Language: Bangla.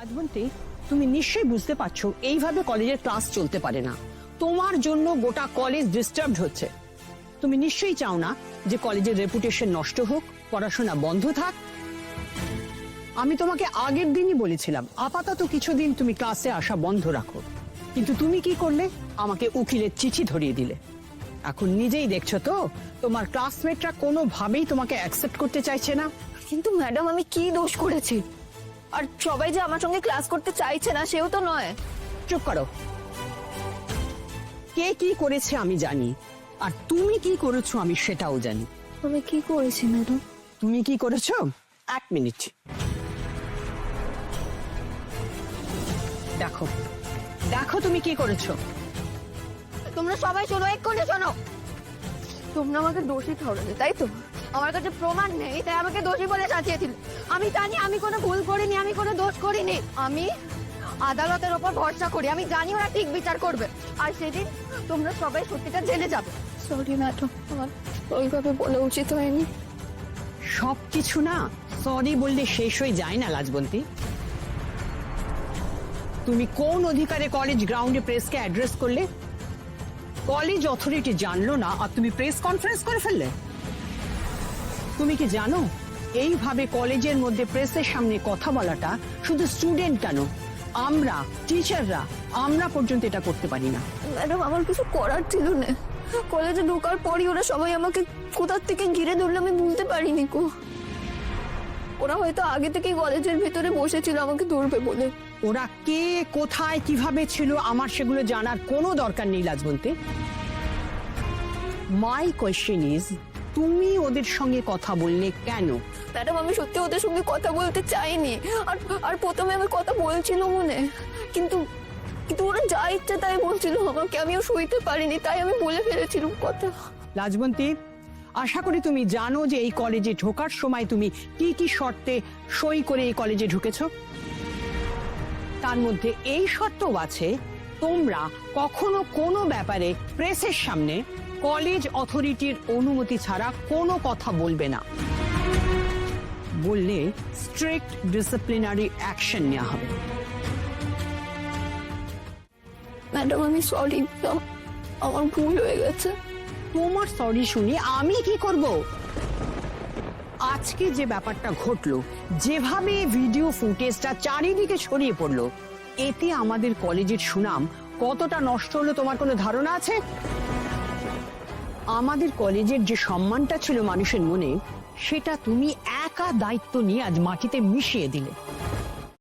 রাজবন্তী, তুমি নিশ্চয়ই বুঝতে পারছো এইভাবে কলেজের ক্লাস চলতে পারে না। তোমার জন্য গোটা কলেজ ডিস্টার্বড হচ্ছে। তুমি নিশ্চয়ই চাও না যে কলেজের রেপুটেশন নষ্ট হোক, পড়াশোনা বন্ধ থাক। আমি তোমাকে আগের দিনই বলেছিলাম আপাতত কিছুদিন তুমি ক্লাসে আসা বন্ধ রাখো, কিন্তু তুমি কি করলে? আমাকে উকিলের চিঠি ধরিয়ে দিলে। এখন নিজেই দেখছো তো তোমার ক্লাসমেটরা কোনোভাবেই তোমাকে অ্যাকসেপ্ট করতে চাইছে না। কিন্তু ম্যাডাম, আমি কি দোষ করেছি? আর সবাই যে আমার সঙ্গে ক্লাস করতে চাইছে না সেও তো নয়। চুপ করো। কে কি করেছে আমি জানি, আর তুমি কি করেছো আমি সেটাও জানি। আমি কি করেছি ম্যাডাম? তুমি কি করেছো? এক মিনিট দেখো, দেখো তুমি কি করেছো। তোমরা সবাই শোনো, এক্ষুনি শোনো। তোমরা আমাকে দোষী ঠকালে, তাই তো? আমার কাছে প্রমাণ নেই তাই আমাকে দোষী বলে সাজিয়েছিল। আমি জানি আমি কোনো ভুল করিনি, আমি কোনো দোষ করিনি। আমি আদালতের ওপর ভরসা করি, আমি জানি ওরা ঠিক বিচার করবে। আর সেদিন তোমরা সবাই সত্যিটা জেনে যাবে। সরি ম্যাডাম, আমার ওইভাবে বলা উচিত হয়নি। সবকিছু না সরি বললে শেষ হয়ে যায় না লাজবন্তী। তুমি কোন অধিকারে কলেজ গ্রাউন্ডে প্রেসকে অ্যাড্রেস করলে? কলেজ অথরিটি জানলো না আর তুমি প্রেস কনফারেন্স করে ফেললে। তুমি কি জানো এইভাবে কলেজের মধ্যে প্রেসের সামনে কথা বলাটা শুধু স্টুডেন্ট কেন, আমরা টিচাররা আমরা পর্যন্ত এটা করতে পারি না। ম্যাডাম, আমার কিছু করার ছিল না। কলেজে ঢোকার পরই ওরা সবাই আমাকে কোথার থেকে ঘিরে ধরলে আমি বুঝতে পারিনি কো। ওরা হয়তো আগে থেকেই কলেজের ভেতরে বসেছিল আমাকে ধরবে বলে। ওরা কে কোথায় কিভাবে ছিল আমার সেগুলো জানার কোনো দরকার নেই লাজবন্তী। মাই কোয়েশ্চেন ইজ, তুমি ওদের সঙ্গে কথা বললে কেন? ম্যাডাম, আমি সত্যি ওদের সঙ্গে কথা বলতে চাইনি। আর প্রথমে আমি কথা বলছিল মনে, কিন্তু কিন্তু ওরা যা ইচ্ছে তাই বলছিল আমাকে, আমিও সইতে পারিনি, তাই আমি বলে ফেলেছিলাম কথা। লাজবন্তী, আশা করি তুমি জানো যে এই কলেজে ঢোকার সময় তুমি কি কি শর্তে সই করে এই কলেজে ঢুকেছো। তার মধ্যে এই শর্তও আছে তোমরা কখনো কোনো ব্যাপারে প্রেসের সামনে কলেজ অথরিটির অনুমতি ছাড়া কোনো কথা বলবে না। বললে স্ট্রিক্ট ডিসিপ্লিনারি অ্যাকশন নেওয়া হবে। ম্যাডাম, আমি সরি, আমার ভুল হয়ে গেছে। তোমার সরি শুনে আমি কি করব? আজকে যে ব্যাপারটা ঘটলো, যেভাবে ভিডিও ফুটেজটা চারিদিকে ছড়িয়ে পড়লো, এতে আমাদের কলেজের সুনাম কতটা নষ্ট হলো তোমার কোনো ধারণা আছে? আমাদের কলেজের যে সম্মানটা ছিল মানুষের মনে, সেটা তুমি একা দায়িত্ব নিয়ে আজ মাটিতে মিশিয়ে দিলে।